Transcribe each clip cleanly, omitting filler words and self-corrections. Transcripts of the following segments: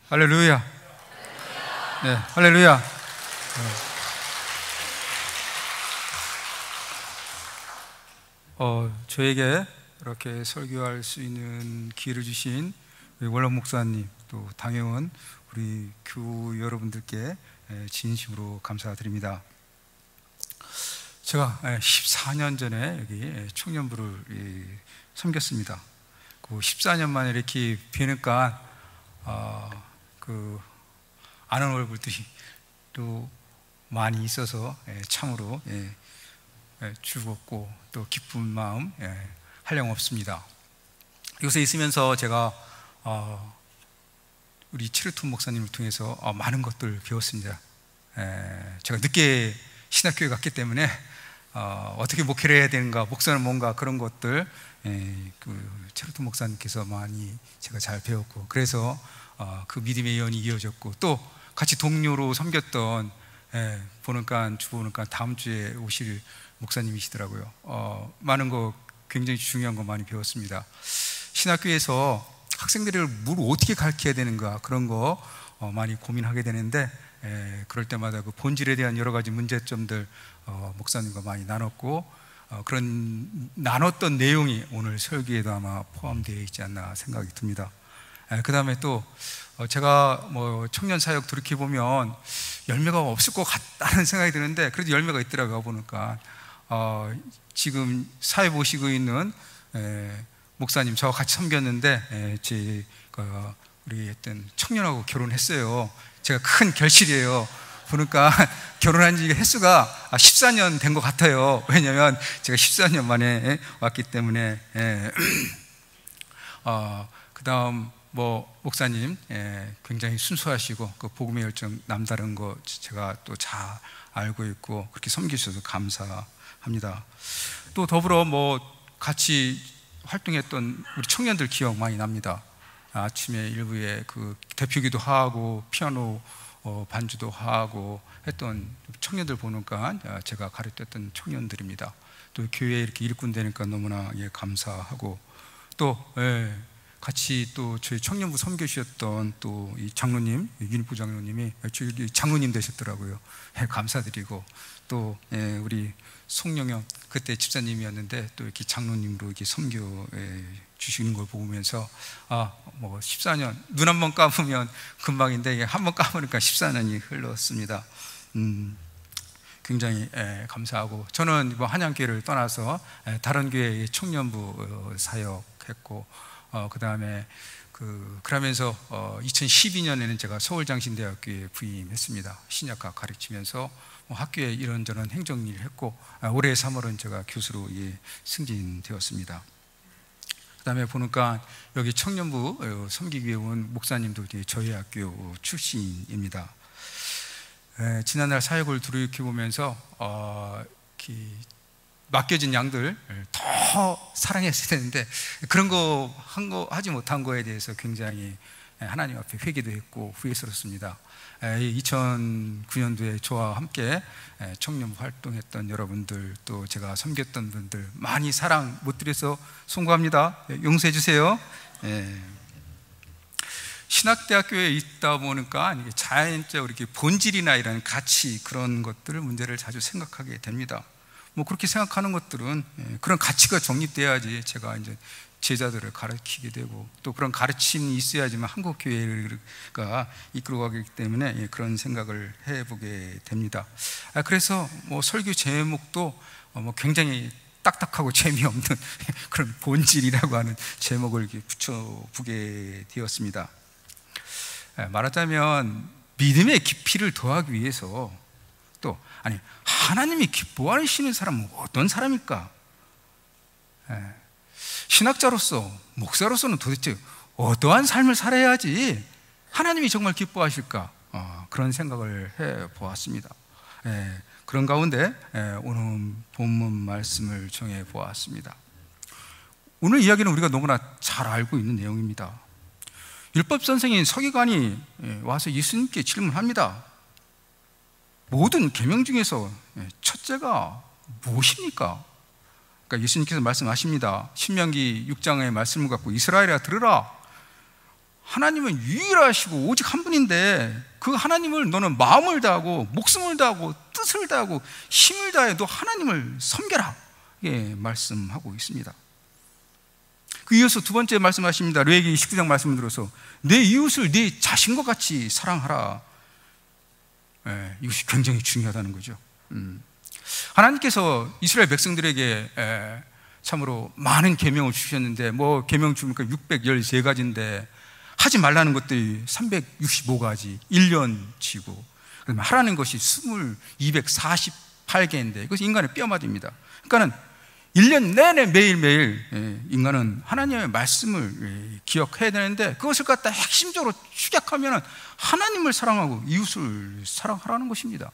할렐루야. 네, 할렐루야. 저에게 이렇게 설교할 수 있는 기회를 주신 우리 원로 목사님, 또 당회원, 우리 교우 여러분들께 진심으로 감사드립니다. 제가 14년 전에 여기 청년부를 섬겼습니다. 그 14년 만에 이렇게 뵈니까 아는 얼굴들이 또 많이 있어서 참으로 즐겁고 또 기쁜 마음 한량없습니다. 이곳에 있으면서 제가 우리 치르톤 목사님을 통해서 많은 것들을 배웠습니다. 제가 늦게 신학교에 갔기 때문에 어떻게 목회를 해야 되는가, 목사는 뭔가 그런 것들 그 치르톤 목사님께서 많이 제가 잘 배웠고, 그래서 그 믿음의 연이 이어졌고, 또 같이 동료로 섬겼던 주보니까 다음 주에 오실 목사님이시더라고요. 많은 거, 굉장히 중요한 거 많이 배웠습니다. 신학교에서 학생들을 뭘 어떻게 가르쳐야 되는가, 그런 거 많이 고민하게 되는데, 그럴 때마다 그 본질에 대한 여러 가지 문제점들 목사님과 많이 나눴고, 그런 나눴던 내용이 오늘 설교에도 아마 포함되어 있지 않나 생각이 듭니다. 그 다음에 또 제가 청년 사역 돌이켜보면 열매가 없을 것 같다는 생각이 드는데, 그래도 열매가 있더라고요. 보니까 지금 사회 보시고 있는 목사님, 저와 같이 섬겼는데 우리 했던 청년하고 결혼했어요. 제가 큰 결실이에요. 보니까 결혼한 지 횟수가 14년 된 것 같아요. 왜냐하면 제가 14년 만에 왔기 때문에. 그 다음 목사님 굉장히 순수하시고 그 복음의 열정 남다른 거 제가 또 잘 알고 있고, 그렇게 섬기셔서 감사합니다. 또 더불어 같이 활동했던 우리 청년들 기억 많이 납니다. 아침에 일부에 그 대표기도 하고 피아노 반주도 하고 했던 청년들 보니까 제가 가르쳤던 청년들입니다. 또 교회에 이렇게 일꾼 되니까 너무나 감사하고, 또 같이 또 저희 청년부 섬겨주셨던 또 이 장로님, 윤부 장로님이 저희 장로님 되셨더라고요. 감사드리고, 또 우리 송영현 그때 집사님이었는데 또 이렇게 장로님으로 이렇게 섬겨 주시는 걸 보면서 14년, 눈 한 번 감으면 금방인데 한 번 감으니까 14년이 흘렀습니다. 굉장히 감사하고, 저는 한양교회를 떠나서 다른 교회의 청년부 사역했고, 그 다음에 그러면서 2012년에는 제가 서울장신대학교에 부임했습니다. 신약과 가르치면서 학교에 이런저런 행정일을 했고, 올해 3월은 제가 교수로 승진되었습니다. 그 다음에 보니까 여기 청년부 섬기기 위해 온 목사님도 저희 학교 출신입니다. 지난날 사역을 돌이켜보면서 맡겨진 양들 더 사랑했어야 되는데, 그런 거 하지 못한 거에 대해서 굉장히 하나님 앞에 회개도 했고 후회스럽습니다. 2009년도에 저와 함께 청년부 활동했던 여러분들, 또 제가 섬겼던 분들 많이 사랑 못 드려서 송구합니다. 용서해 주세요. 신학대학교에 있다 보니까 자연적으로 이렇게 본질이나 이런 가치, 그런 것들을 문제를 자주 생각하게 됩니다. 그렇게 생각하는 것들은 그런 가치가 정립돼야지 제가 이제 제자들을 가르치게 되고, 또 그런 가르침이 있어야지만 한국 교회가 이끌어가기 때문에 그런 생각을 해보게 됩니다. 그래서 설교 제목도 굉장히 딱딱하고 재미없는 그런 본질이라고 하는 제목을 이렇게 붙여보게 되었습니다. 말하자면 믿음의 깊이를 더하기 위해서, 또 하나님이 기뻐하시는 사람은 어떤 사람일까? 신학자로서, 목사로서는 도대체 어떠한 삶을 살아야지 하나님이 정말 기뻐하실까? 그런 생각을 해보았습니다. 그런 가운데 오늘 본문 말씀을 정해보았습니다. 오늘 이야기는 우리가 너무나 잘 알고 있는 내용입니다. 율법선생인 서기관이 와서 예수님께 질문합니다. 모든 계명 중에서 첫째가 무엇입니까? 예수님께서 말씀하십니다. 신명기 6장의 말씀을 갖고 이스라엘아 들으라. 하나님은 유일하시고 오직 한 분인데 그 하나님을 너는 마음을 다하고 목숨을 다하고 뜻을 다하고 힘을 다해 너 하나님을 섬겨라, 예, 말씀하고 있습니다. 그 이어서 두 번째 말씀하십니다. 레위기 19장 말씀을 들어서 내 이웃을 내 자신과 같이 사랑하라. 예, 이것이 굉장히 중요하다는 거죠. 하나님께서 이스라엘 백성들에게 참으로 많은 계명을 주셨는데 뭐 계명 주니까 613가지인데 하지 말라는 것들이 365가지 1년치고 하라는 것이 248개인데 그것이 인간의 뼈마디입니다. 그러니까 1년 내내 매일매일 인간은 하나님의 말씀을 기억해야 되는데 그것을 갖다 핵심적으로 축약하면 하나님을 사랑하고 이웃을 사랑하라는 것입니다.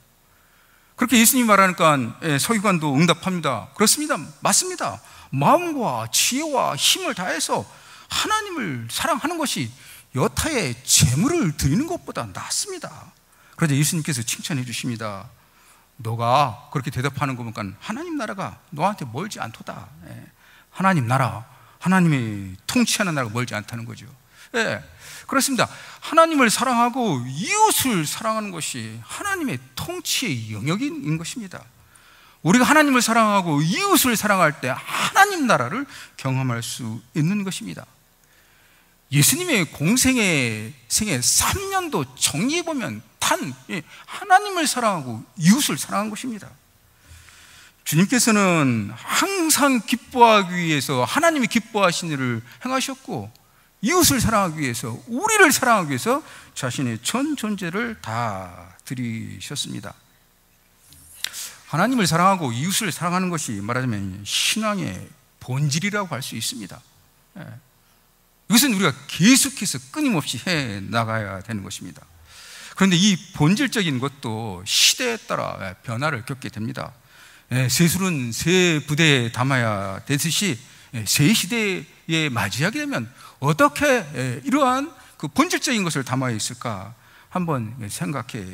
그렇게 예수님이 말하니까 서기관도 응답합니다. 그렇습니다. 맞습니다. 마음과 지혜와 힘을 다해서 하나님을 사랑하는 것이 여타의 재물을 드리는 것보다 낫습니다. 그러자 예수님께서 칭찬해 주십니다. 너가 그렇게 대답하는 거 보니까 하나님 나라가 너한테 멀지 않도다. 하나님 나라, 하나님이 통치하는 나라가 멀지 않다는 거죠. 예, 그렇습니다. 하나님을 사랑하고 이웃을 사랑하는 것이 하나님의 통치의 영역인 것입니다. 우리가 하나님을 사랑하고 이웃을 사랑할 때 하나님 나라를 경험할 수 있는 것입니다. 예수님의 공생의 생애 3년도 정리해보면 단 하나님을 사랑하고 이웃을 사랑한 것입니다. 주님께서는 항상 기뻐하기 위해서 하나님이 기뻐하신 일을 행하셨고 이웃을 사랑하기 위해서, 우리를 사랑하기 위해서 자신의 전 존재를 다 드리셨습니다. 하나님을 사랑하고 이웃을 사랑하는 것이 말하자면 신앙의 본질이라고 할 수 있습니다. 이것은 우리가 계속해서 끊임없이 해 나가야 되는 것입니다. 그런데 이 본질적인 것도 시대에 따라 변화를 겪게 됩니다. 새술은 새 부대에 담아야 되듯이 새 시대에 맞이하게 되면 어떻게 이러한 그 본질적인 것을 담아야 있을까 한번 생각해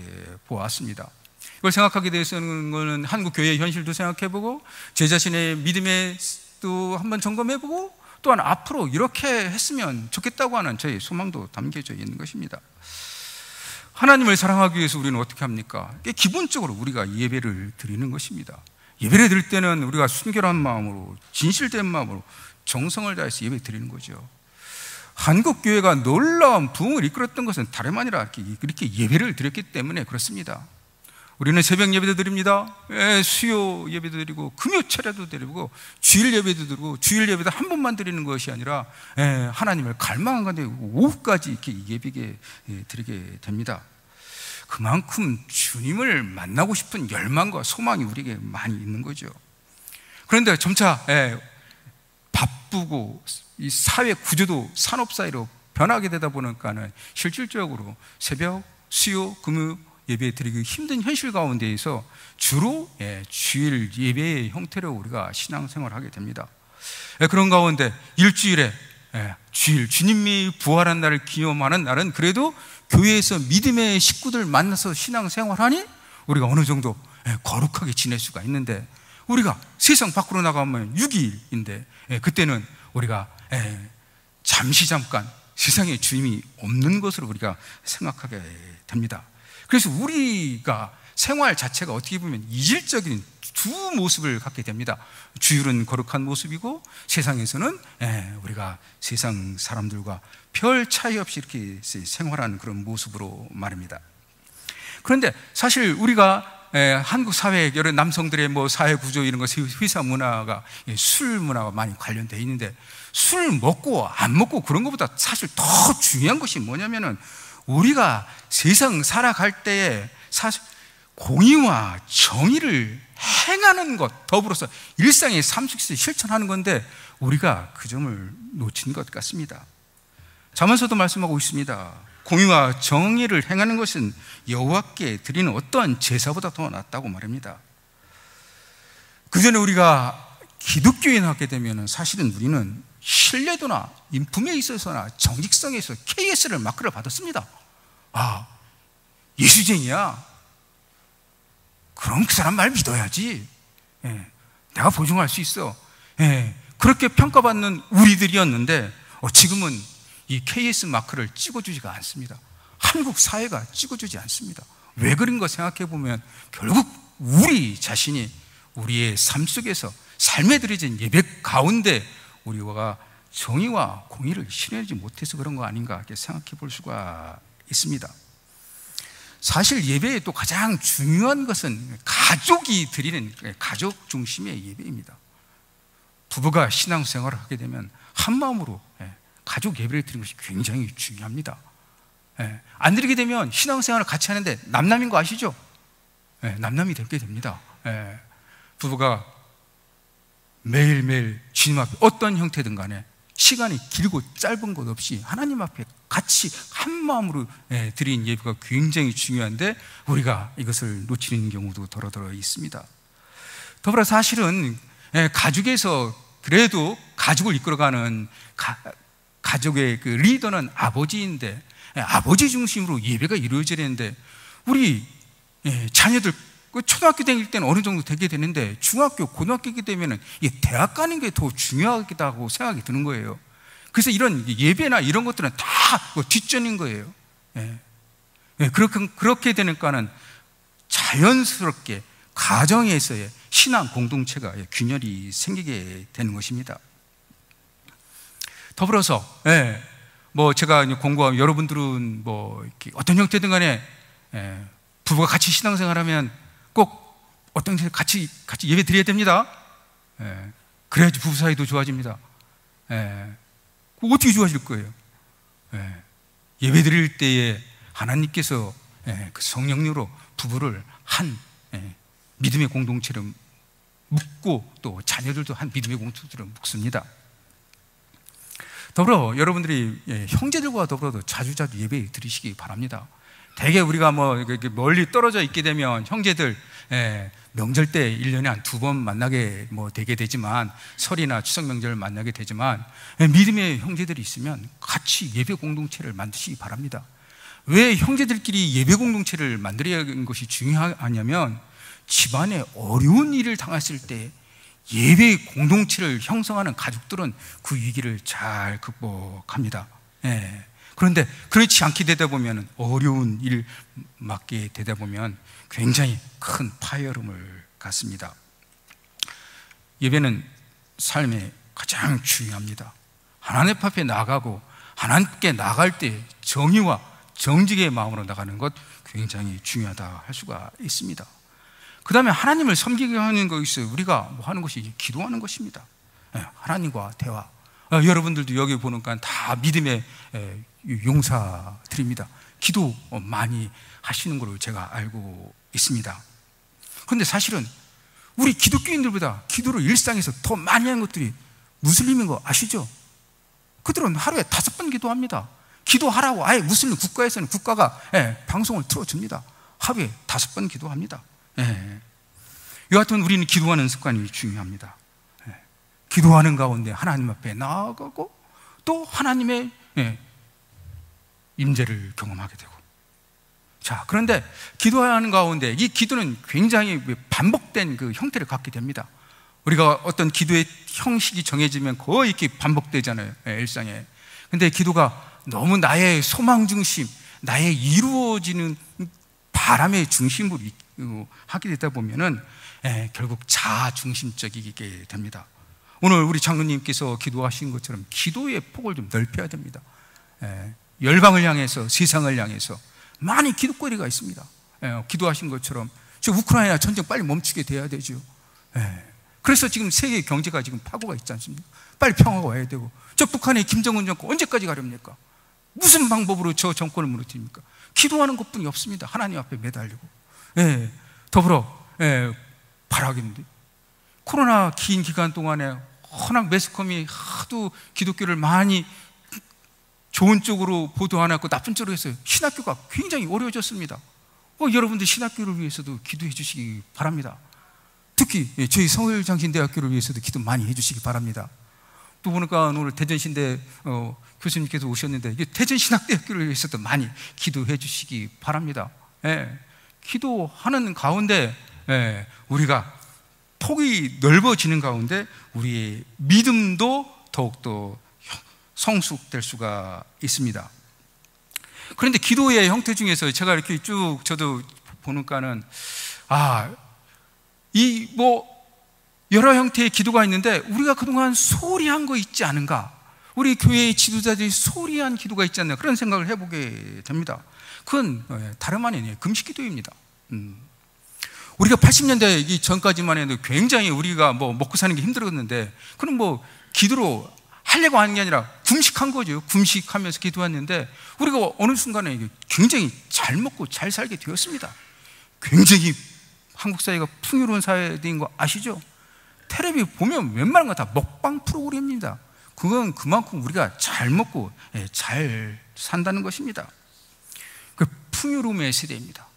보았습니다. 이걸 생각하게 되서는 한국 교회의 현실도 생각해보고 제 자신의 믿음에도 한번 점검해보고 또한 앞으로 이렇게 했으면 좋겠다고 하는 저의 소망도 담겨져 있는 것입니다. 하나님을 사랑하기 위해서 우리는 어떻게 합니까? 기본적으로 우리가 예배를 드리는 것입니다. 예배를 드릴 때는 우리가 순결한 마음으로, 진실된 마음으로 정성을 다해서 예배 드리는 거죠. 한국 교회가 놀라운 부흥을 이끌었던 것은 다름 아니라 이렇게 예배를 드렸기 때문에 그렇습니다. 우리는 새벽 예배도 드립니다. 수요 예배도 드리고 금요 차례도 드리고 주일 예배도 드리고 주일 예배도 한 번만 드리는 것이 아니라 하나님을 갈망한 가운데 오후까지 이렇게 예배게 드리게 됩니다. 그만큼 주님을 만나고 싶은 열망과 소망이 우리에게 많이 있는 거죠. 그런데 점차 바쁘고 이 사회 구조도 산업 사회로 변하게 되다 보니까는 실질적으로 새벽, 수요, 금요 예배 드리기 힘든 현실 가운데에서 주로 주일 예배의 형태로 우리가 신앙생활을 하게 됩니다. 그런 가운데 일주일에 주일, 주님이 부활한 날을 기념하는 날은 그래도 교회에서 믿음의 식구들 만나서 신앙생활하니 우리가 어느 정도 거룩하게 지낼 수가 있는데, 우리가 세상 밖으로 나가면 6일인데 그때는 우리가 잠깐 세상에 주님이 없는 것으로 우리가 생각하게 됩니다. 그래서 우리가 생활 자체가 어떻게 보면 이질적인 두 모습을 갖게 됩니다. 주일은 거룩한 모습이고 세상에서는 우리가 세상 사람들과 별 차이 없이 이렇게 생활하는 그런 모습으로 말입니다. 그런데 사실 우리가 한국 사회 여러 남성들의 뭐 사회 구조 이런 것, 회사 문화가 술 문화가 많이 관련되어 있는데, 술 먹고 안 먹고 그런 것보다 사실 더 중요한 것이 뭐냐면은 우리가 세상 살아갈 때에 사실 공의와 정의를 행하는 것, 더불어서 일상의 삶 속에서 실천하는 건데 우리가 그 점을 놓친 것 같습니다. 잠언서도 말씀하고 있습니다. 공의와 정의를 행하는 것은 여호와께 드리는 어떠한 제사보다 더 낫다고 말합니다. 그 전에 우리가 기독교인 하게 되면 사실은 우리는 신뢰도나 인품에 있어서나 정직성에 있어서 KS를 마크를 받았습니다. 아, 예수쟁이야. 그럼 그 사람 말 믿어야지. 내가 보증할 수 있어. 그렇게 평가받는 우리들이었는데 지금은 이 KS 마크를 찍어주지가 않습니다. 한국 사회가 찍어주지 않습니다. 왜 그런가 생각해 보면 결국 우리 자신이 우리의 삶 속에서 삶에 드려진 예배 가운데 우리가 정의와 공의를 실현하지 못해서 그런 거 아닌가 이렇게 생각해 볼 수가 있습니다. 사실 예배의 또 가장 중요한 것은 가족이 드리는, 가족 중심의 예배입니다. 부부가 신앙생활을 하게 되면 한 마음으로 가족 예배를 드리는 것이 굉장히 중요합니다. 안 드리게 되면 신앙생활을 같이 하는데 남남인 거 아시죠? 남남이 되게 됩니다. 부부가 매일매일 주님 앞에 어떤 형태든 간에 시간이 길고 짧은 것 없이 하나님 앞에 같이 한 마음으로 드린 예배가 굉장히 중요한데 우리가 이것을 놓치는 경우도 더러더러 있습니다. 더불어 사실은 가족에서 그래도 가족을 이끌어가는 가족의 그 리더는 아버지인데, 아버지 중심으로 예배가 이루어져야 되는데 우리 자녀들 초등학교 다닐 때는 어느 정도 되게 되는데 중학교, 고등학교게 되면 대학 가는 게 더 중요하다고 생각이 드는 거예요. 그래서 이런 예배나 이런 것들은 다 뒷전인 거예요. 그렇게 되니까는 자연스럽게 가정에서의 신앙 공동체가 균열이 생기게 되는 것입니다. 더불어서 제가 공부하면 여러분들은 이렇게 어떤 형태든 간에 부부가 같이 신앙생활하면 꼭 어떤 형태 같이 예배 드려야 됩니다. 그래야지 부부 사이도 좋아집니다. 어떻게 좋아질 거예요? 예배 드릴 때에 하나님께서 그 성령으로 부부를 한 믿음의 공동체를 묶고 또 자녀들도 한 믿음의 공동체를 묶습니다. 더불어 여러분들이 형제들과 더불어도 자주자주 예배 드리시기 바랍니다. 대개 우리가 멀리 떨어져 있게 되면 형제들 명절 때 1년에 한 2번 만나게 되게 되지만, 설이나 추석 명절을 만나게 되지만 믿음의 형제들이 있으면 같이 예배 공동체를 만드시기 바랍니다. 왜 형제들끼리 예배 공동체를 만들어야 하는 것이 중요하냐면 집안에 어려운 일을 당했을 때 예배 공동체를 형성하는 가족들은 그 위기를 잘 극복합니다. 그런데 그렇지 않게 되다 보면 어려운 일 맡게 되다 보면 굉장히 큰 파열음을 갖습니다. 예배는 삶에 가장 중요합니다. 하나님 앞에 나가고 하나님께 나갈 때 정의와 정직의 마음으로 나가는 것 굉장히 중요하다 할 수가 있습니다. 그 다음에 하나님을 섬기게 하는 것이 우리가 하는 것이 기도하는 것입니다. 하나님과 대화. 여러분들도 여기 보니까 다 믿음의 용사들입니다. 기도 많이 하시는 걸로 제가 알고 있습니다. 그런데 사실은 우리 기독교인들보다 기도를 일상에서 더 많이 하는 것들이 무슬림인 거 아시죠? 그들은 하루에 5번 기도합니다. 기도하라고 아예 무슬림 국가에서는 국가가 방송을 틀어줍니다. 하루에 5번 기도합니다. 여하튼 우리는 기도하는 습관이 중요합니다. 기도하는 가운데 하나님 앞에 나아가고 또 하나님의 임재를 경험하게 되고, 자, 그런데 기도하는 가운데 이 기도는 굉장히 반복된 그 형태를 갖게 됩니다. 우리가 어떤 기도의 형식이 정해지면 거의 이렇게 반복되잖아요, 일상에. 근데 기도가 너무 나의 소망 중심, 나의 이루어지는 바람의 중심으로 하게 되다 보면은 결국 자아 중심적이게 됩니다. 오늘 우리 장로님께서 기도하신 것처럼 기도의 폭을 좀 넓혀야 됩니다. 열방을 향해서, 세상을 향해서 많이 기도거리가 있습니다. 기도하신 것처럼 저 우크라이나 전쟁 빨리 멈추게 돼야 되죠. 그래서 지금 세계 경제가 지금 파고가 있지 않습니까? 빨리 평화가 와야 되고, 저 북한의 김정은 정권 언제까지 가렵니까? 무슨 방법으로 저 정권을 무너뜨립니까? 기도하는 것뿐이 없습니다. 하나님 앞에 매달리고. 더불어 바라겠는데, 코로나 긴 기간 동안에 워낙 매스컴이 하도 기독교를 많이 좋은 쪽으로 보도 안 하고 나쁜 쪽으로 했어요. 신학교가 굉장히 어려워졌습니다. 여러분들 신학교를 위해서도 기도해 주시기 바랍니다. 특히 저희 서울장신대학교를 위해서도 기도 많이 해주시기 바랍니다. 또 보니까 오늘 대전신대 교수님께서 오셨는데 대전신학대학교를 위해서도 많이 기도해 주시기 바랍니다. 기도하는 가운데 우리가 폭이 넓어지는 가운데 우리의 믿음도 더욱더 성숙될 수가 있습니다. 그런데 기도의 형태 중에서 제가 이렇게 쭉 저도 보니까는 여러 형태의 기도가 있는데 우리가 그동안 소홀히 한 거 있지 않은가, 우리 교회의 지도자들이 소홀히 한 기도가 있지 않나, 그런 생각을 해보게 됩니다. 그건 다름 아니에요. 금식 기도입니다. 우리가 80년대 전까지만 해도 굉장히 우리가 먹고 사는 게 힘들었는데, 그럼 기도로 하려고 하는 게 아니라 금식한 거죠. 금식하면서 기도했는데 우리가 어느 순간에 굉장히 잘 먹고 잘 살게 되었습니다. 굉장히 한국 사회가 풍요로운 사회인 거 아시죠? 텔레비 보면 웬만한 거 다 먹방 프로그램입니다. 그건 그만큼 우리가 잘 먹고 잘 산다는 것입니다. 그 풍요로움의 세대입니다.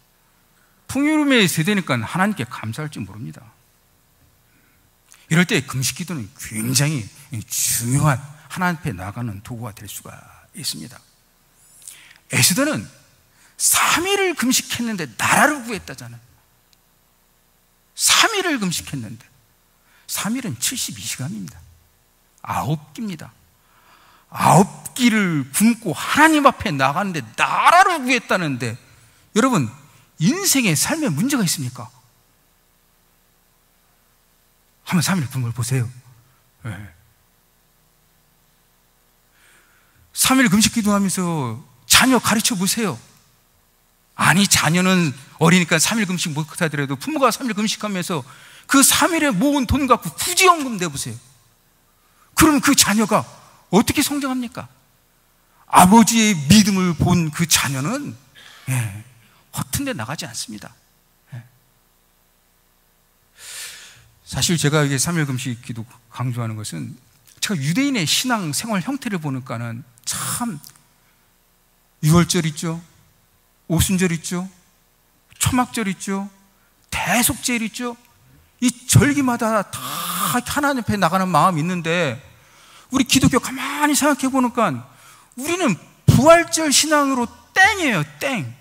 풍요로움의 세대니까 하나님께 감사할 줄 모릅니다. 이럴 때 금식 기도는 굉장히 중요한 하나님 앞에 나가는 도구가 될 수가 있습니다. 에스더는 3일을 금식했는데 나라를 구했다잖아요. 3일을 금식했는데 3일은 72시간입니다. 9끼입니다. 9끼를 굶고 하나님 앞에 나갔는데 나라를 구했다는데, 여러분 인생의 삶에 문제가 있습니까? 한번 3일 굶을 보세요. 3일 금식 기도하면서 자녀 가르쳐 보세요. 아니, 자녀는 어리니까 3일 금식 못하더라도 부모가 3일 금식하면서 그 3일에 모은 돈 갖고 구제연금 내보세요. 그럼 그 자녀가 어떻게 성장합니까? 아버지의 믿음을 본 그 자녀는 허튼 데 나가지 않습니다. 사실 제가 이게 3일 금식 기도 강조하는 것은, 제가 유대인의 신앙 생활 형태를 보니까는 참, 유월절 있죠, 오순절 있죠, 초막절 있죠, 대속절 있죠. 이 절기마다 다 하나님 앞에 나가는 마음이 있는데, 우리 기독교 가만히 생각해 보니까 우리는 부활절 신앙으로 땡이에요. 땡.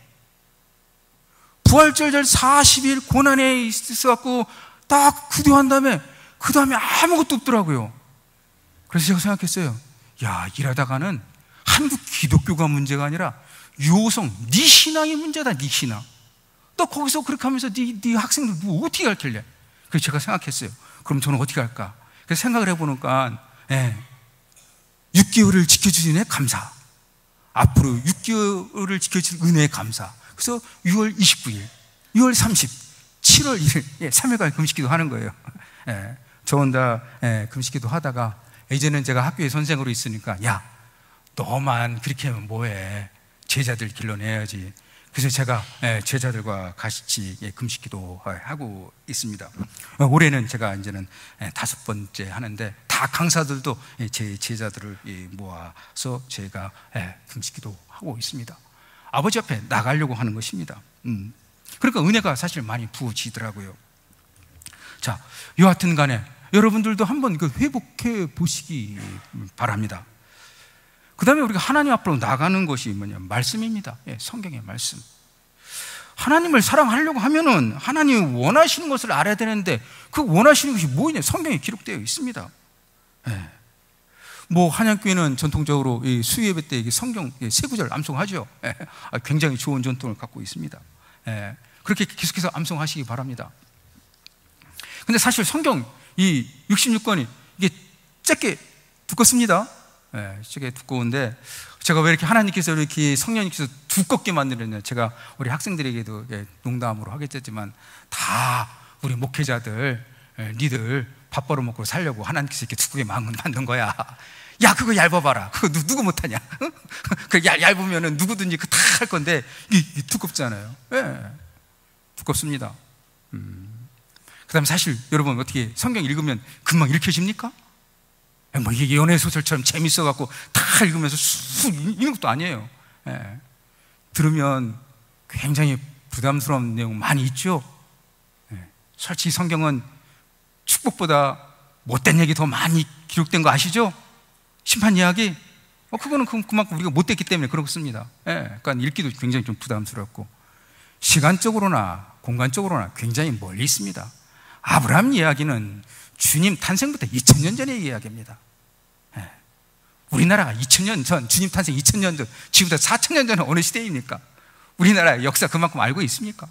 부활절 40일 고난에 있어갖고 딱 기도한 다음에 그 다음에 아무것도 없더라고요. 그래서 제가 생각했어요. 야, 일하다가는 한국 기독교가 문제가 아니라 유호성, 네 신앙이 문제다. 네 신앙. 너 거기서 그렇게 하면서 네 학생들 누구 어떻게 가르칠래? 그래서 제가 생각했어요. 그럼 저는 어떻게 할까? 그래서 생각을 해보니까 6개월을 지켜주신 은혜 감사, 앞으로 6개월을 지켜주신 은혜에 감사. 그래서 6월 29일, 6월 30, 7월 1일 3일간 금식기도 하는 거예요. 저 혼자 금식기도 하다가, 이제는 제가 학교에 선생으로 있으니까, 야, 너만 그렇게 하면 뭐해, 제자들 길러내야지. 그래서 제가 제자들과 같이 금식기도 하고 있습니다. 올해는 제가 이제는 5번째 하는데, 다 강사들도 제 제자들을 모아서 제가 금식기도 하고 있습니다. 아버지 앞에 나가려고 하는 것입니다. 그러니까 은혜가 사실 많이 부어지더라고요. 자, 여하튼 간에 여러분들도 한번 회복해 보시기 바랍니다. 그 다음에 우리가 하나님 앞으로 나가는 것이 뭐냐? 말씀입니다. 성경의 말씀. 하나님을 사랑하려고 하면은 하나님이 원하시는 것을 알아야 되는데, 그 원하시는 것이 뭐냐? 성경에 기록되어 있습니다. 한양교회는 전통적으로 수요예배 때 성경 세 구절 암송하죠. 굉장히 좋은 전통을 갖고 있습니다. 그렇게 계속해서 암송하시기 바랍니다. 근데 사실 성경 66권이 이게 짧게 두껍습니다. 되게 두꺼운데, 제가 왜 이렇게 하나님께서 이렇게 성령님께서 두껍게 만들었냐, 제가 우리 학생들에게도 농담으로 하겠지만, 다 우리 목회자들, 니들 밥 벌어먹고 살려고 하나님께서 이렇게 두껍게 만든 거야. 야, 그거 얇아봐라. 그거 누구 못하냐? 그 얇으면은 누구든지 다 할 건데, 이 두껍잖아요. 두껍습니다. 그 다음에 사실 여러분, 어떻게 성경 읽으면 금방 읽혀집니까? 이게 연애소설처럼 재밌어갖고 다 읽으면서 쑥 읽는 것도 아니에요. 들으면 굉장히 부담스러운 내용 많이 있죠. 솔직히 성경은 축복보다 못된 얘기 더 많이 기록된 거 아시죠? 심판 이야기. 그거는 그만큼 우리가 못됐기 때문에 그렇습니다. 그러니까 읽기도 굉장히 좀 부담스럽고, 시간적으로나 공간적으로나 굉장히 멀리 있습니다. 아브라함 이야기는 주님 탄생부터 2000년 전의 이야기입니다. 우리나라가 2000년 전, 주님 탄생 2000년 전, 지금부터 4000년 전은 어느 시대입니까? 우리나라의 역사 그만큼 알고 있습니까?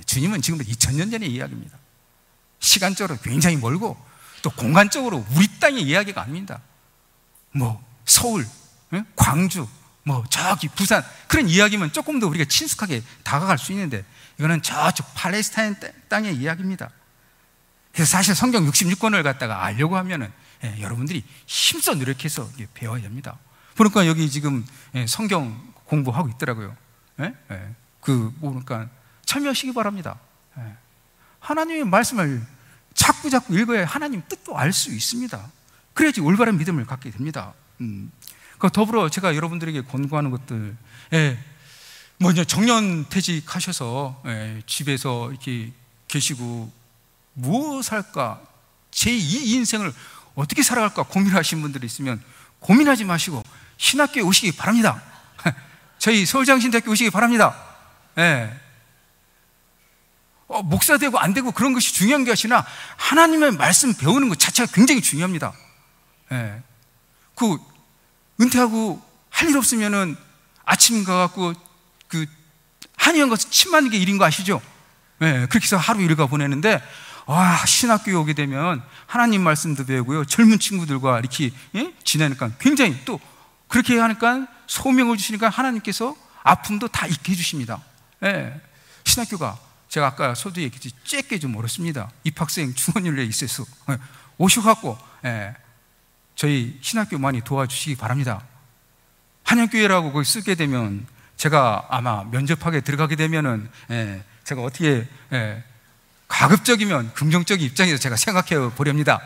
주님은 지금부터 2000년 전의 이야기입니다. 시간적으로 굉장히 멀고 또 공간적으로 우리 땅의 이야기가 아닙니다. 뭐 서울, 광주, 뭐 저기 부산, 그런 이야기면 조금 더 우리가 친숙하게 다가갈 수 있는데, 이거는 저쪽 팔레스타인 땅의 이야기입니다. 그래서 사실 성경 66권을 갖다가 알려고 하면은 여러분들이 힘써 노력해서 배워야 됩니다. 그러니까 여기 지금 성경 공부하고 있더라고요. 그러니까 참여하시기 바랍니다. 하나님의 말씀을 자꾸 읽어야 하나님 뜻도 알 수 있습니다. 그래야지 올바른 믿음을 갖게 됩니다. 더불어 제가 여러분들에게 권고하는 것들, 먼저 정년퇴직하셔서 집에서 이렇게 계시고 무엇 할까, 제2 인생을 어떻게 살아갈까 고민하시는 분들이 있으면 고민하지 마시고 신학교에 오시기 바랍니다. 저희 서울장신대학교 오시기 바랍니다. 목사 되고 안 되고 그런 것이 중요한 게 아니라 하나님의 말씀 배우는 것 자체가 굉장히 중요합니다. 그 은퇴하고 할 일 없으면은 아침 가갖고 그 한의원 가서 침 맞는 게 일인 거 아시죠? 그렇게 해서 하루 일과 보내는데, 신학교에 오게 되면 하나님 말씀도 배우고요, 젊은 친구들과 이렇게 지내니까 굉장히, 또 그렇게 하니까 소명을 주시니까 하나님께서 아픔도 다 잊게 해주십니다. 신학교가 제가 아까 소도 얘기했지, 쬐게 좀 어렵습니다. 입학생 중원율에 있어서 오셔갖고 저희 신학교 많이 도와주시기 바랍니다. 한양교회라고 거기 쓰게 되면 제가 아마 면접하게 들어가게 되면은 제가 어떻게 가급적이면 긍정적인 입장에서 제가 생각해 보렵니다.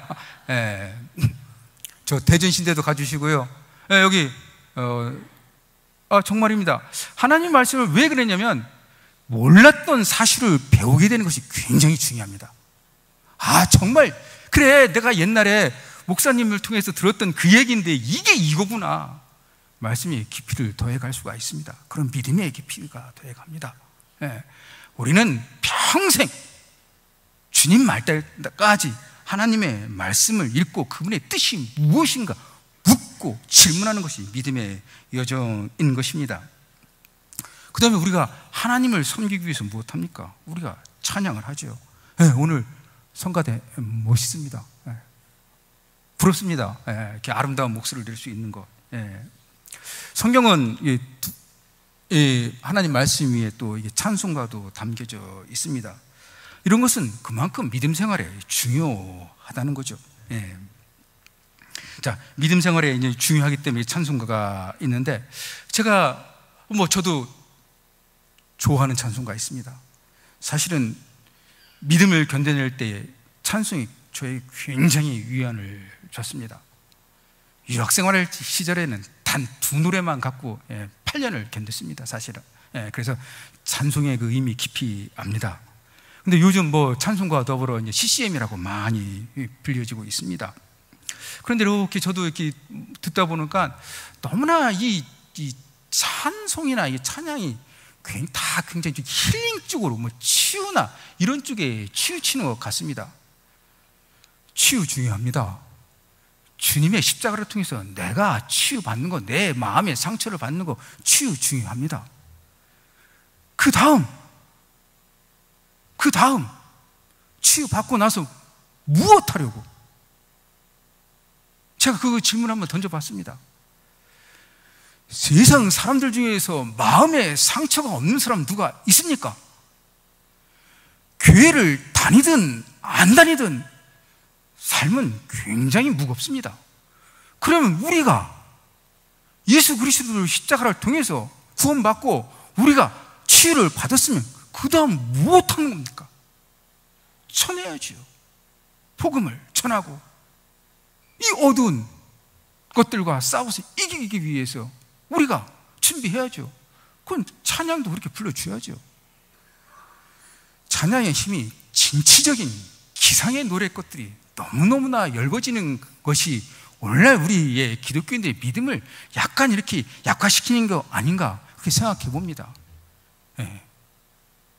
저 대전신대도 가주시고요. 여기 정말입니다. 하나님 말씀을 왜 그랬냐면 몰랐던 사실을 배우게 되는 것이 굉장히 중요합니다. 정말 그래, 내가 옛날에 목사님을 통해서 들었던 그 얘기인데 이게 이거구나. 말씀의 깊이를 더해갈 수가 있습니다. 그런 믿음의 깊이가 더해갑니다. 우리는 평생 주님 말 때까지 하나님의 말씀을 읽고 그분의 뜻이 무엇인가 묻고 질문하는 것이 믿음의 여정인 것입니다. 그 다음에 우리가 하나님을 섬기기 위해서 무엇합니까? 우리가 찬양을 하죠. 오늘 성가대 멋있습니다. 부럽습니다. 이렇게 아름다운 목소리를 낼 수 있는 것. 성경은 하나님 말씀 위에 또 찬송가도 담겨져 있습니다. 이런 것은 그만큼 믿음 생활에 중요하다는 거죠. 자, 믿음 생활에 이제 중요하기 때문에 찬송가가 있는데, 제가 저도 좋아하는 찬송가 있습니다. 사실은 믿음을 견뎌낼 때 찬송이 저에게 굉장히 위안을 줬습니다. 유학생활 시절에는 단 2 노래만 갖고 8년을 견뎠습니다, 사실은. 그래서 찬송의 그 의미 깊이 압니다. 근데 요즘 찬송과 더불어 이제 CCM이라고 많이 불려지고 있습니다. 그런데 이렇게 저도 이렇게 듣다 보니까 너무나 이 찬송이나 이 찬양이 다 굉장히 힐링 쪽으로, 치유나 이런 쪽에 치우치는 것 같습니다. 치유 중요합니다. 주님의 십자가를 통해서 내가 치유받는 거, 내 마음의 상처를 받는 거 치유 중요합니다. 그 다음 치유받고 나서 무엇 하려고? 제가 그 질문 한번 던져봤습니다. 세상 사람들 중에서 마음에 상처가 없는 사람 누가 있습니까? 교회를 다니든 안 다니든 삶은 굉장히 무겁습니다. 그러면 우리가 예수 그리스도를 십자가를 통해서 구원받고 우리가 치유를 받았으면 그 다음 무엇하는 겁니까? 전해야지요. 복음을 전하고 이 어두운 것들과 싸워서 이기기 위해서 우리가 준비해야죠. 그건 찬양도 그렇게 불러줘야죠. 찬양의 힘이 진취적인 기상의 노래 것들이 너무너무나 열거지는 것이 오늘날 우리의 기독교인들의 믿음을 약간 이렇게 약화시키는 거 아닌가, 그렇게 생각해 봅니다.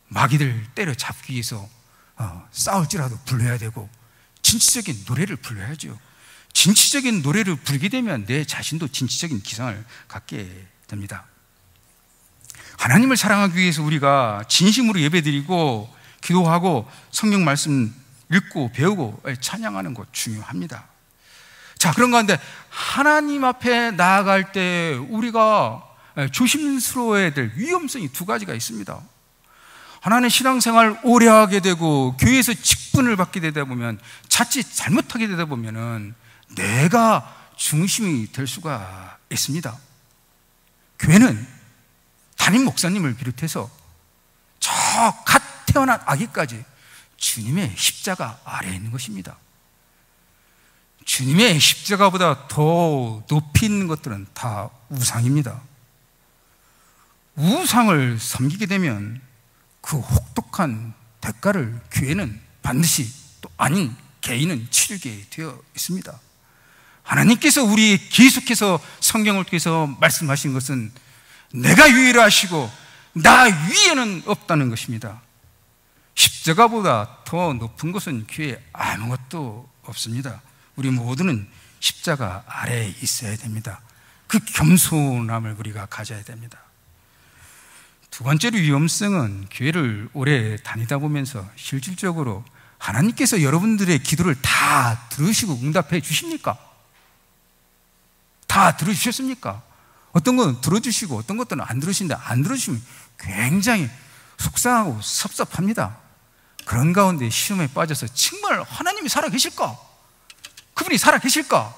마귀들 때려잡기 위해서 싸울지라도 불러야 되고 진취적인 노래를 불러야죠. 진취적인 노래를 부르게 되면 내 자신도 진취적인 기상을 갖게 됩니다. 하나님을 사랑하기 위해서 우리가 진심으로 예배드리고 기도하고 성경 말씀 읽고 배우고 찬양하는 것 중요합니다. 자, 그런 가운데 하나님 앞에 나아갈 때 우리가 조심스러워야 될 위험성이 두 가지가 있습니다. 하나는 신앙생활 오래 하게 되고 교회에서 직분을 받게 되다 보면 자칫 잘못하게 되다 보면은 내가 중심이 될 수가 있습니다. 교회는 담임 목사님을 비롯해서 저 갓 태어난 아기까지 주님의 십자가 아래에 있는 것입니다. 주님의 십자가보다 더 높이 있는 것들은 다 우상입니다. 우상을 섬기게 되면 그 혹독한 대가를 교회는 반드시, 또 아닌 개인은 치르게 되어 있습니다. 하나님께서 우리 계속해서 성경을 통해서 말씀하신 것은 내가 유일하시고 나 위에는 없다는 것입니다. 십자가보다 더 높은 것은 교회에 아무것도 없습니다. 우리 모두는 십자가 아래에 있어야 됩니다. 그 겸손함을 우리가 가져야 됩니다. 두 번째로 위험성은 교회를 오래 다니다 보면서 실질적으로 하나님께서 여러분들의 기도를 다 들으시고 응답해 주십니까? 다 들어주셨습니까? 어떤 건 들어주시고 어떤 것들은 안 들으신다. 안 들어주시면 굉장히 속상하고 섭섭합니다. 그런 가운데 시험에 빠져서 정말 하나님이 살아계실까? 그분이 살아계실까?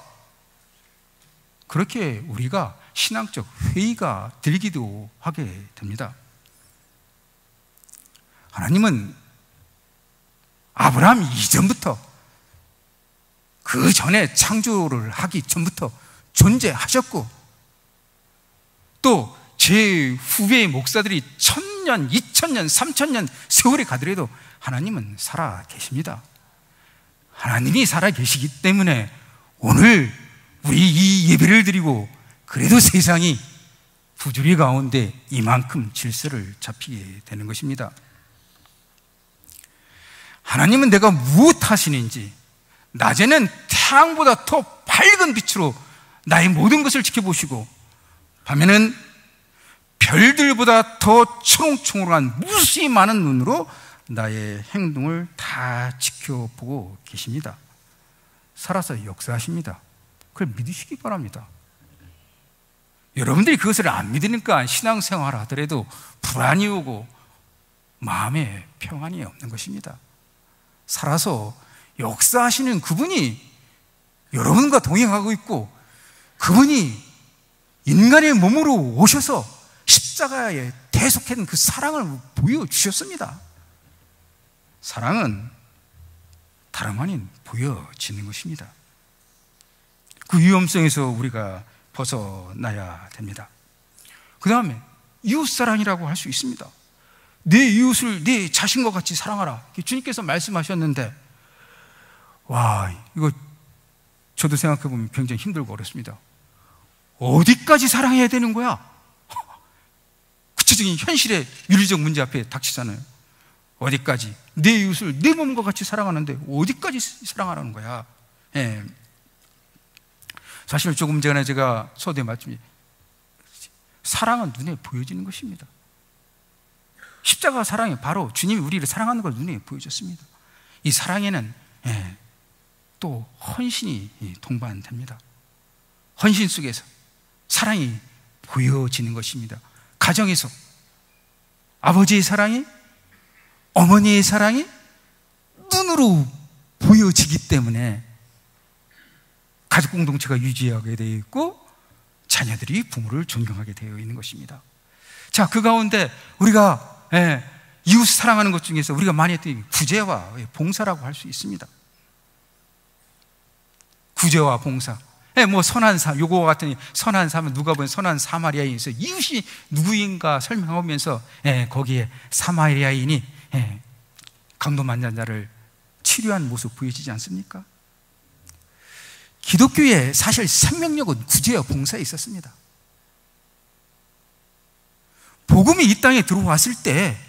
그렇게 우리가 신앙적 회의가 들기도 하게 됩니다. 하나님은 아브라함 이전부터, 그 전에 창조를 하기 전부터 존재하셨고, 또 제 후배의 목사들이 1000년, 2000년, 3000년 세월이 가더라도 하나님은 살아 계십니다. 하나님이 살아 계시기 때문에 오늘 우리 이 예배를 드리고 그래도 세상이 부조리 가운데 이만큼 질서를 잡히게 되는 것입니다. 하나님은 내가 무엇 하시는지, 낮에는 태양보다 더 밝은 빛으로 나의 모든 것을 지켜보시고 밤에는 별들보다 더 초롱초롱한 무수히 많은 눈으로 나의 행동을 다 지켜보고 계십니다. 살아서 역사하십니다. 그걸 믿으시기 바랍니다. 여러분들이 그것을 안 믿으니까 신앙생활을 하더라도 불안이 오고 마음에 평안이 없는 것입니다. 살아서 역사하시는 그분이 여러분과 동행하고 있고, 그분이 인간의 몸으로 오셔서 십자가에 대속한 그 사랑을 보여주셨습니다. 사랑은 다름 아닌 보여지는 것입니다. 그 위험성에서 우리가 벗어나야 됩니다. 그 다음에 이웃사랑이라고 할 수 있습니다. 내 이웃을 내 자신과 같이 사랑하라, 주님께서 말씀하셨는데, 와, 이거 저도 생각해보면 굉장히 힘들고 어렵습니다. 어디까지 사랑해야 되는 거야? 구체적인 현실의 윤리적 문제 앞에 닥치잖아요. 어디까지? 내 이웃을 내 몸과 같이 사랑하는데 어디까지 사랑하라는 거야? 예. 사실 조금 전에 제가 소대 말씀이, 사랑은 눈에 보여지는 것입니다. 십자가 사랑이 바로 주님이 우리를 사랑하는 걸 눈에 보여줬습니다. 이 사랑에는 또 헌신이 동반됩니다. 헌신 속에서 사랑이 보여지는 것입니다. 가정에서 아버지의 사랑이, 어머니의 사랑이 눈으로 보여지기 때문에 가족 공동체가 유지하게 되어 있고 자녀들이 부모를 존경하게 되어 있는 것입니다. 자, 그 가운데 우리가 이웃 사랑하는 것 중에서 우리가 많이 했던 구제와 봉사라고 할 수 있습니다. 구제와 봉사. 뭐 선한 삶, 요거와 같은 선한 삶은 누가 보면 선한 사마리아인에서 이웃이 누구인가 설명하면서 거기에 사마리아인이 강도 만찬자를 치료한 모습 보여지지 않습니까? 기독교의 사실 생명력은 구제와 봉사에 있었습니다. 복음이 이 땅에 들어왔을 때,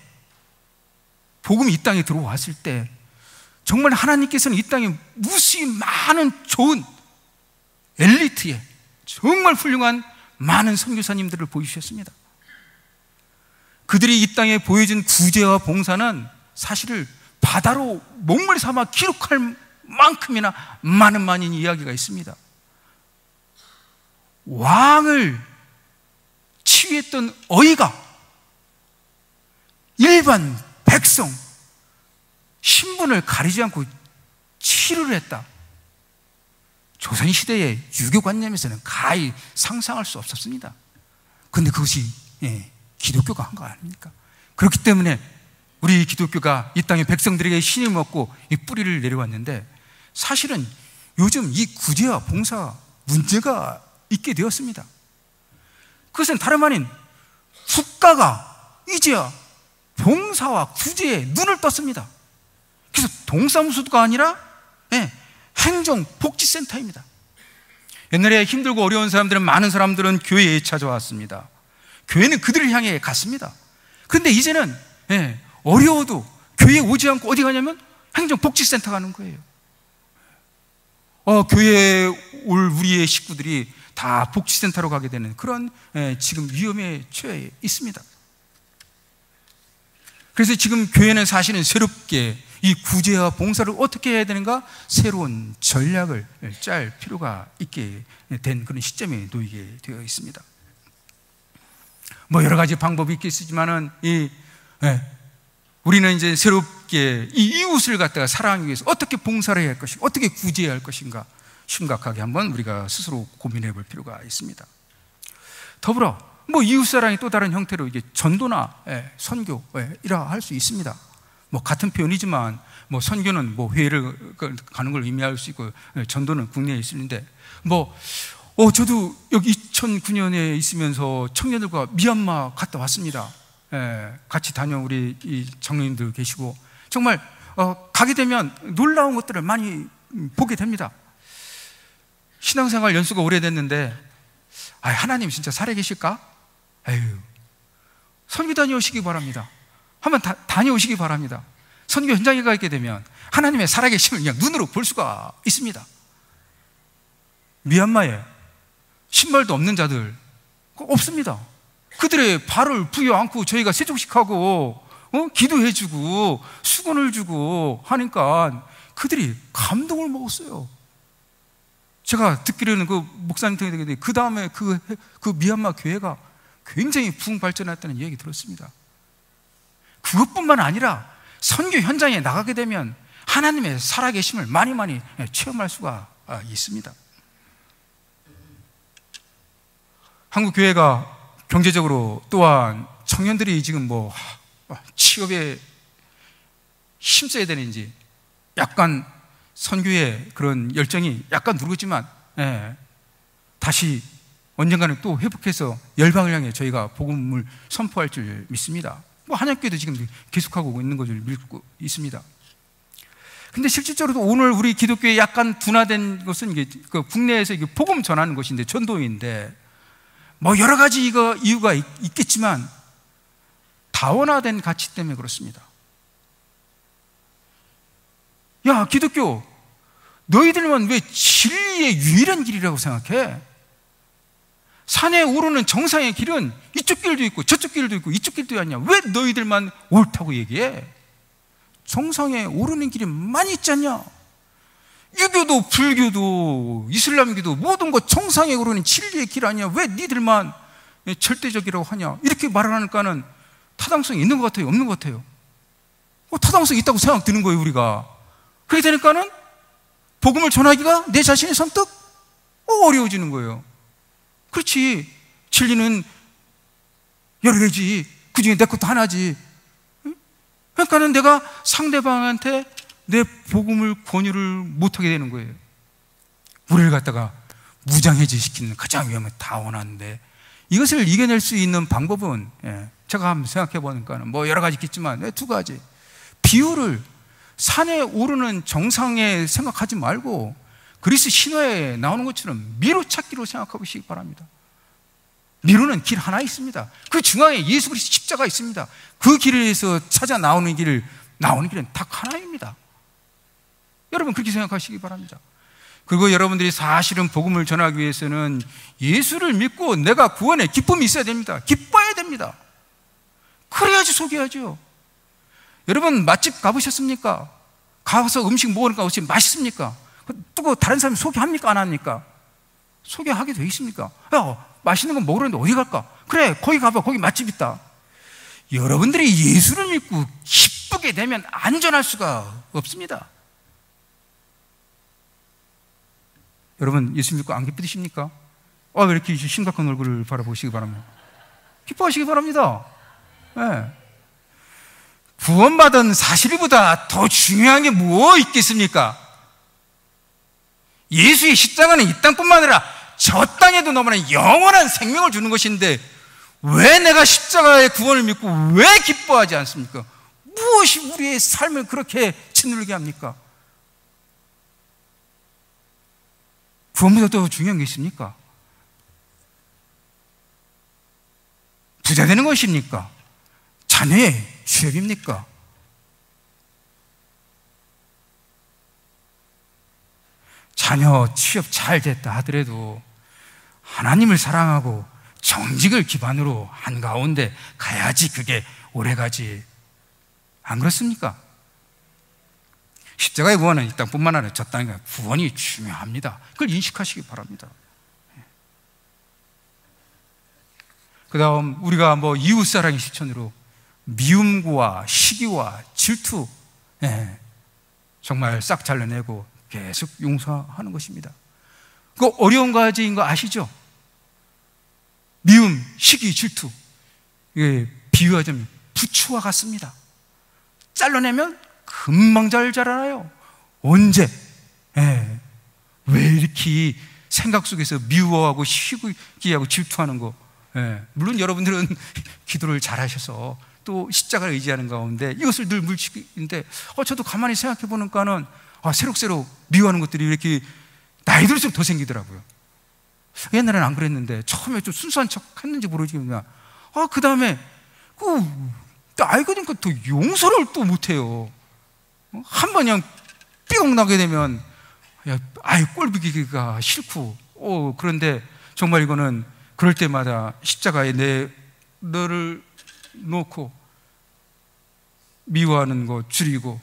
정말 하나님께서는 이 땅에 무수히 많은 좋은 엘리트의 정말 훌륭한 많은 선교사님들을 보여주셨습니다. 그들이 이 땅에 보여준 구제와 봉사는 사실을 바다로 목물 삼아 기록할 만큼이나 많은 이야기가 있습니다. 왕을 치유했던 어이가 일반 백성, 신분을 가리지 않고 치료를 했다. 조선시대의 유교관념에서는 가히 상상할 수 없었습니다. 그런데 그것이 기독교가 한 거 아닙니까? 그렇기 때문에 우리 기독교가 이 땅의 백성들에게 신을 먹고 이 뿌리를 내려왔는데, 사실은 요즘 이 구제와 봉사 문제가 있게 되었습니다. 그것은 다름 아닌 국가가 이제야 봉사와 구제에 눈을 떴습니다. 그래서 동사무소가 아니라 행정복지센터입니다. 옛날에 힘들고 어려운 사람들은, 많은 사람들은 교회에 찾아왔습니다. 교회는 그들을 향해 갔습니다. 그런데 이제는 어려워도 교회에 오지 않고 어디 가냐면 행정복지센터 가는 거예요. 교회에 올 우리의 식구들이 다 복지센터로 가게 되는 그런 지금 위험에 처해 있습니다. 그래서 지금 교회는 사실은 새롭게 이 구제와 봉사를 어떻게 해야 되는가, 새로운 전략을 짤 필요가 있게 된 그런 시점에 놓이게 되어 있습니다. 뭐 여러 가지 방법이 있겠지만은 우리는 이제 새롭게 이 이웃을 갖다가 사랑하기 위해서 어떻게 봉사를 해야 할 것인가, 어떻게 구제해야 할 것인가, 심각하게 한번 우리가 스스로 고민해 볼 필요가 있습니다. 더불어 뭐 이웃사랑이 또 다른 형태로 이게 전도나 선교이라 할 수 있습니다. 뭐 같은 표현이지만 뭐 선교는 뭐 회의를 가는 걸 의미할 수 있고, 전도는 국내에 있는데, 저도 여기 2009년에 있으면서 청년들과 미얀마 갔다 왔습니다. 같이 다녀온 우리 이 장로님들 계시고, 정말 가게 되면 놀라운 것들을 많이 보게 됩니다. 신앙생활 연수가 오래됐는데, 하나님 진짜 살아계실까? 선교 다녀오시기 바랍니다. 한번 다녀오시기 바랍니다. 선교 현장에 가게 되면 하나님의 살아계심을 그냥 눈으로 볼 수가 있습니다. 미얀마에 신발도 없는 자들 없습니다. 그들의 발을 부여안고 저희가 세족식하고 기도해주고 수건을 주고 하니까 그들이 감동을 먹었어요. 제가 듣기로는 그 목사님 통해 그 다음에 그 미얀마 교회가 굉장히 부흥 발전했다는 이야기 들었습니다. 그것뿐만 아니라 선교 현장에 나가게 되면 하나님의 살아계심을 많이 체험할 수가 있습니다. 한국 교회가 경제적으로 또한 청년들이 지금 뭐 취업에 힘써야 되는지 약간 선교의 그런 열정이 약간 누르지만 다시 언젠가는 또 회복해서 열방을 향해 저희가 복음을 선포할 줄 믿습니다. 뭐 한약교회도 지금 계속하고 있는 것을 믿고 있습니다. 근데 실질적으로 오늘 우리 기독교에 약간 둔화된 것은 이게 국내에서 이게 복음 전하는 것인데, 전도인데, 뭐 여러 가지 이유가 있겠지만 다원화된 가치 때문에 그렇습니다. 야, 기독교, 너희들만 왜 진리의 유일한 길이라고 생각해? 산에 오르는 정상의 길은 이쪽 길도 있고 저쪽 길도 있고 이쪽 길도 아니냐, 왜 너희들만 옳다고 얘기해? 정상에 오르는 길이 많이 있지 않냐? 유교도 불교도 이슬람교도 모든 것 정상에 오르는 진리의 길 아니야, 왜 니들만 절대적이라고 하냐? 이렇게 말을 하니까는 타당성이 있는 것 같아요, 없는 것 같아요? 타당성이 있다고 생각 드는 거예요, 우리가. 그렇게 되니까는 복음을 전하기가 내 자신의 선뜻 어려워지는 거예요. 그렇지, 진리는 여러 개지, 그 중에 내 것도 하나지. 그러니까는 내가 상대방한테 내 복음을 권유를 못하게 되는 거예요. 우리를 갖다가 무장해제시키는 가장 위험한 다원화인데, 이것을 이겨낼 수 있는 방법은 제가 한번 생각해 보니까 뭐 여러 가지 있겠지만 두 가지. 비유를 산에 오르는 정상에 생각하지 말고 그리스 신화에 나오는 것처럼 미로 찾기로 생각하시기 바랍니다. 미로는 길 하나 있습니다. 그 중앙에 예수 그리스도 십자가 있습니다. 그 길에서 찾아 나오는 길은 딱 하나입니다. 여러분 그렇게 생각하시기 바랍니다. 그리고 여러분들이 사실은 복음을 전하기 위해서는 예수를 믿고 내가 구원의 기쁨이 있어야 됩니다. 기뻐야 됩니다. 그래야지 소개하죠. 여러분 맛집 가보셨습니까? 가서 음식 먹으니까 혹시 맛있습니까? 또 다른 사람이 소개합니까? 안 합니까? 소개하게 돼 있습니까? 야, 맛있는 거 먹으려는데 어디 갈까? 그래, 거기 가봐. 거기 맛집 있다. 여러분들이 예수를 믿고 기쁘게 되면 안전할 수가 없습니다. 여러분 예수 믿고 안 기쁘시십니까? 왜 이렇게 심각한 얼굴을 바라보시기 바랍니다. 기뻐하시기 바랍니다. 네. 구원받은 사실보다 더 중요한 게 뭐 있겠습니까? 예수의 십자가는 이 땅뿐만 아니라 저 땅에도 너무나 영원한 생명을 주는 것인데 왜 내가 십자가의 구원을 믿고 왜 기뻐하지 않습니까? 무엇이 우리의 삶을 그렇게 짓누르게 합니까? 구원보다 더 중요한 게 있습니까? 부자 되는 것입니까? 자녀의 취업입니까? 자녀 취업 잘 됐다 하더라도 하나님을 사랑하고 정직을 기반으로 한가운데 가야지 그게 오래가지. 안 그렇습니까? 십자가의 구원은 이 땅뿐만 아니라 저 땅에 구원이 중요합니다. 그걸 인식하시기 바랍니다. 그 다음 우리가 이웃사랑의 실천으로 미움과 시기와 질투, 정말 싹 잘라내고 계속 용서하는 것입니다. 그 어려운 과제인 거 아시죠? 미움, 시기, 질투, 이게 비유하자면 부추와 같습니다. 잘라내면 금방 잘 자라나요. 언제? 왜 이렇게 생각 속에서 미워하고 시기하고 질투하는 거? 물론 여러분들은 기도를 잘하셔서 또 십자가를 의지하는 가운데 이것을 늘 물치는데 저도 가만히 생각해 보니까는 새록새록 미워하는 것들이 이렇게 나이 들수록 더 생기더라고요. 옛날에는 안 그랬는데 처음에 좀 순수한 척 했는지 모르지만 그 다음에 나이가 드니까 더 용서를 또 못해요. 한 번 그냥 삐걱 나게 되면 꼴보기가 싫고 그런데 정말 이거는 그럴 때마다 십자가에 너를 놓고 미워하는 것 줄이고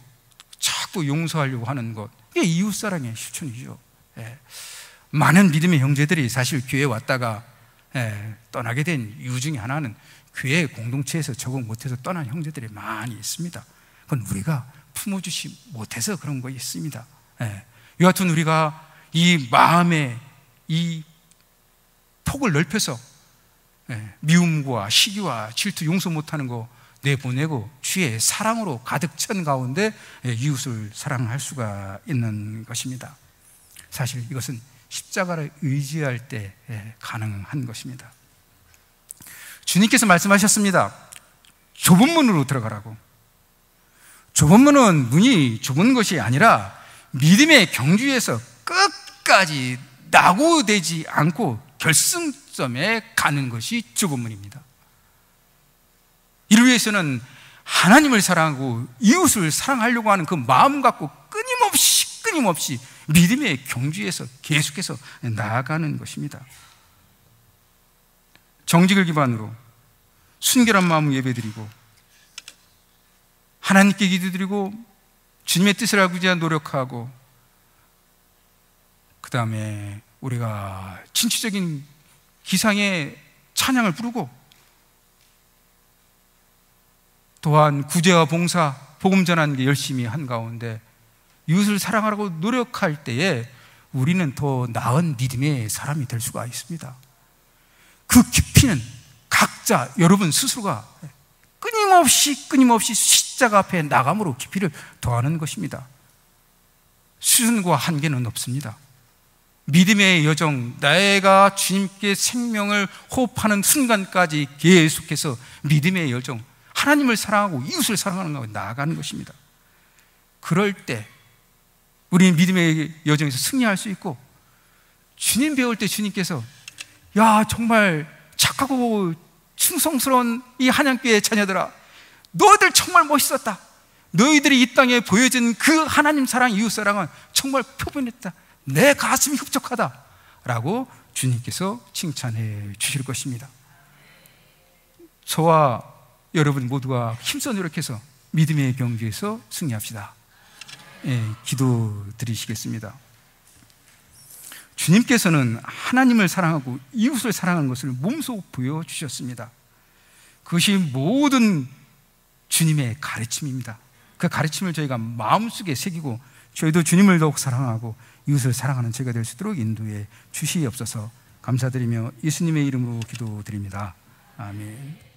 자꾸 용서하려고 하는 것, 이게 이웃사랑의 실천이죠. 많은 믿음의 형제들이 사실 교회에 왔다가 떠나게 된 이유 중에 하나는 교회 공동체에서 적응 못해서 떠난 형제들이 많이 있습니다. 그건 우리가 품어주지 못해서 그런 거 있습니다. 여하튼 우리가 이 마음의 이 폭을 넓혀서 미움과 시기와 질투 용서 못하는 거 내보내고 주의 사랑으로 가득 찬 가운데 이웃을 사랑할 수가 있는 것입니다. 사실 이것은 십자가를 의지할 때 가능한 것입니다. 주님께서 말씀하셨습니다. 좁은 문으로 들어가라고. 좁은 문은 문이 좁은 것이 아니라 믿음의 경주에서 끝까지 낙오되지 않고 결승점에 가는 것이 좁은 문입니다. 이를 위해서는 하나님을 사랑하고 이웃을 사랑하려고 하는 그 마음 갖고 끊임없이 믿음의 경주에서 계속해서 나아가는 것입니다. 정직을 기반으로 순결한 마음으로 예배드리고 하나님께 기도드리고 주님의 뜻을 알고자 위해 노력하고 그 다음에 우리가 진취적인 기상의 찬양을 부르고 또한 구제와 봉사, 복음 전하는 게 열심히 한 가운데 이웃을 사랑하라고 노력할 때에 우리는 더 나은 믿음의 사람이 될 수가 있습니다. 그 깊이는 각자 여러분 스스로가 끊임없이 십자가 앞에 나감으로 깊이를 더하는 것입니다. 수준과 한계는 없습니다. 믿음의 여정, 내가 주님께 생명을 호흡하는 순간까지 계속해서 믿음의 여정, 하나님을 사랑하고 이웃을 사랑하는 것으로 나아가는 것입니다. 그럴 때 우리는 믿음의 여정에서 승리할 수 있고, 주님 배울 때 주님께서 정말 착하고 충성스러운 이 한양교회 자녀들아, 너희들 정말 멋있었다. 너희들이 이 땅에 보여준 그 하나님 사랑, 이웃 사랑은 정말 표본했다. 내 가슴이 흡족하다라고 주님께서 칭찬해 주실 것입니다. 저와 여러분 모두가 힘써 노력해서 믿음의 경주에서 승리합시다. 기도드리시겠습니다. 주님께서는 하나님을 사랑하고 이웃을 사랑하는 것을 몸소 보여주셨습니다. 그것이 모든 주님의 가르침입니다. 그 가르침을 저희가 마음속에 새기고 저희도 주님을 더욱 사랑하고 이웃을 사랑하는 저희가 될 수 있도록 인도해 주시옵소서. 감사드리며 예수님의 이름으로 기도드립니다. 아멘.